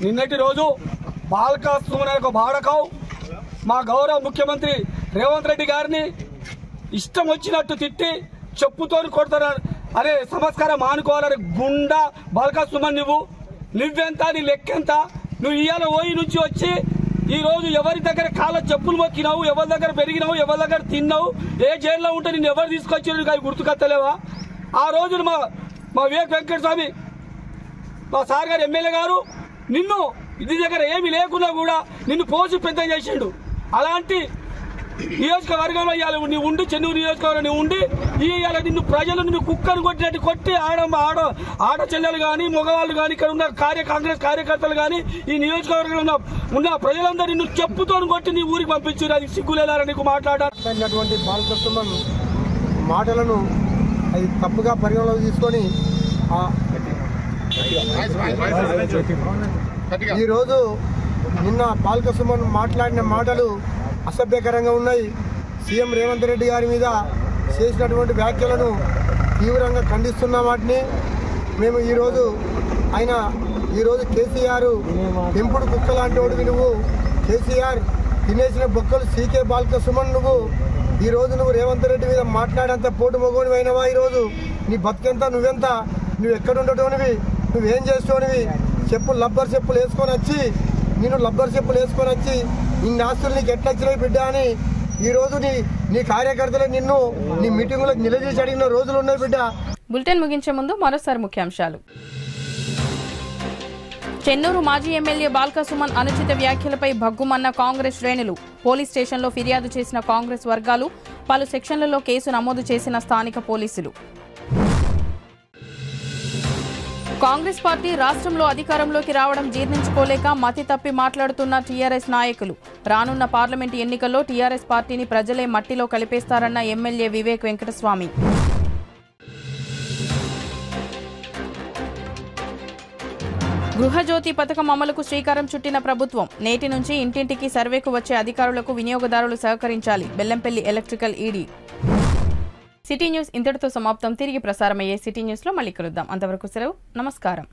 నిన్నటి రోజు బాల్క సుమన్ బాడకావు మా గౌరవ ముఖ్యమంత్రి రేవంత్ రెడ్డి గారిని ఇష్టం వచ్చినట్టు తిట్టి చెప్పుతో కొడతారు. అరే సంస్కారం మానుకోవాలని గుండా బాల్క సుమన్ నువ్వెంత, నీ లెక్కెంత? నువ్వు ఇవాళ ఓయి నుంచి వచ్చి ఈ రోజు ఎవరి దగ్గర కాళ్ళ చెప్పులు మొక్కినావు, ఎవరి దగ్గర పెరిగినావు, ఎవరి దగ్గర తిన్నావు, ఏ జైల్లో ఉంటే నిన్ను ఎవరు తీసుకొచ్చారు అవి గుర్తుకొత్తలేవా? ఆ రోజు మా వివేక్ వెంకటస్వామి మా సార్ గారు ఎమ్మెల్యే గారు నిన్ను ఇది దగ్గర ఏమి లేకున్నా కూడా నిన్ను పోసి పెద్ద చేసిండు. అలాంటి నియోజకవర్గంలో ఇవాళ నువ్వు ఉండి, చెన్నూరు నియోజకవర్గంలో నువ్వు ఉండి ఇవాళ నిన్ను ప్రజలు నిన్ను కుక్కను కొట్టినట్టు కొట్టి ఆడ చెల్లెలు కానీ మగవాళ్ళు కానీ ఇక్కడ ఉన్న కాంగ్రెస్ కార్యకర్తలు కానీ ఈ నియోజకవర్గంలో ఉన్న ప్రజలందరూ నిన్ను చెప్పుతో కొట్టి నీ ఊరికి పంపించారు. అది సిగ్గులేదారా నీకు మాట్లాడారు? బాల్క సుమన్ మాటలను అది తప్పుగా పరిగణలోకి తీసుకొని ఈరోజు నిన్న బాల్క సుమన్ మాట్లాడిన మాటలు అసభ్యకరంగా ఉన్నాయి. సీఎం రేవంత్ రెడ్డి గారి మీద చేసినటువంటి వ్యాఖ్యలను తీవ్రంగా ఖండిస్తున్న వాటిని మేము ఈరోజు కేసీఆర్ పెంపుడు కుక్క లాంటి వాడివి నువ్వు. కేసీఆర్ తినేసిన బొక్కలు సీకే బాల్క సుమన్ ఈరోజు నువ్వు రేవంత్ రెడ్డి మీద మాట్లాడేంత పోటు మొగోనివి అయినవా? ఈరోజు నీ బతుకెంత, నువ్వెంత, నువ్వు ఎక్కడుండటోనివి, నువ్వేం చేసేటోనివి? లబ్బర్ చెప్పులు వేసుకొని వచ్చి ఇన్ని ఆస్తులు నీకు ఎట్లా వచ్చినాయి బిడ్డ అని ఈరోజు నీ కార్యకర్తలు నిన్ను నీ మీటింగులకు నిలదీసి అడిగిన రోజులు ఉన్నాయి బిడ్డ. బులెటిన్ ముగించే ముందు మరోసారి ముఖ్యాంశాలు. చెన్నూరు మాజీ ఎమ్మెల్యే బాల్క సుమన్ అనుచిత వ్యాఖ్యలపై భగ్గుమన్న కాంగ్రెస్ శ్రేణులు. పోలీస్ స్టేషన్లో ఫిర్యాదు చేసిన కాంగ్రెస్ వర్గాలు, పలు సెక్షన్లలో కేసు నమోదు చేసిన స్థానిక పోలీసులు. కాంగ్రెస్ పార్టీ రాష్ట్రంలో అధికారంలోకి రావడం జీర్ణించుకోలేక మతి తప్పి మాట్లాడుతున్న టీఆర్ఎస్ నాయకులు. రానున్న పార్లమెంటు ఎన్నికల్లో టీఆర్ఎస్ పార్టీని ప్రజలే మట్టిలో కలిపేస్తారన్న ఎమ్మెల్యే వివేక్ వెంకటస్వామి. గృహజ్యోతి పథకం అమలుకు శ్రీకారం చుట్టిన ప్రభుత్వం. నేటి నుంచి ఇంటింటికి సర్వేకు వచ్చే అధికారులకు వినియోగదారులు సహకరించాలి. Bellampalli electrical ED. City news ఇంతటితో సమాప్తం. తిరిగి ప్రసారమయ్యే సిటీ న్యూస్లో మళ్ళీ కలుద్దాం. అంతవరకు సెలవు. నమస్కారం.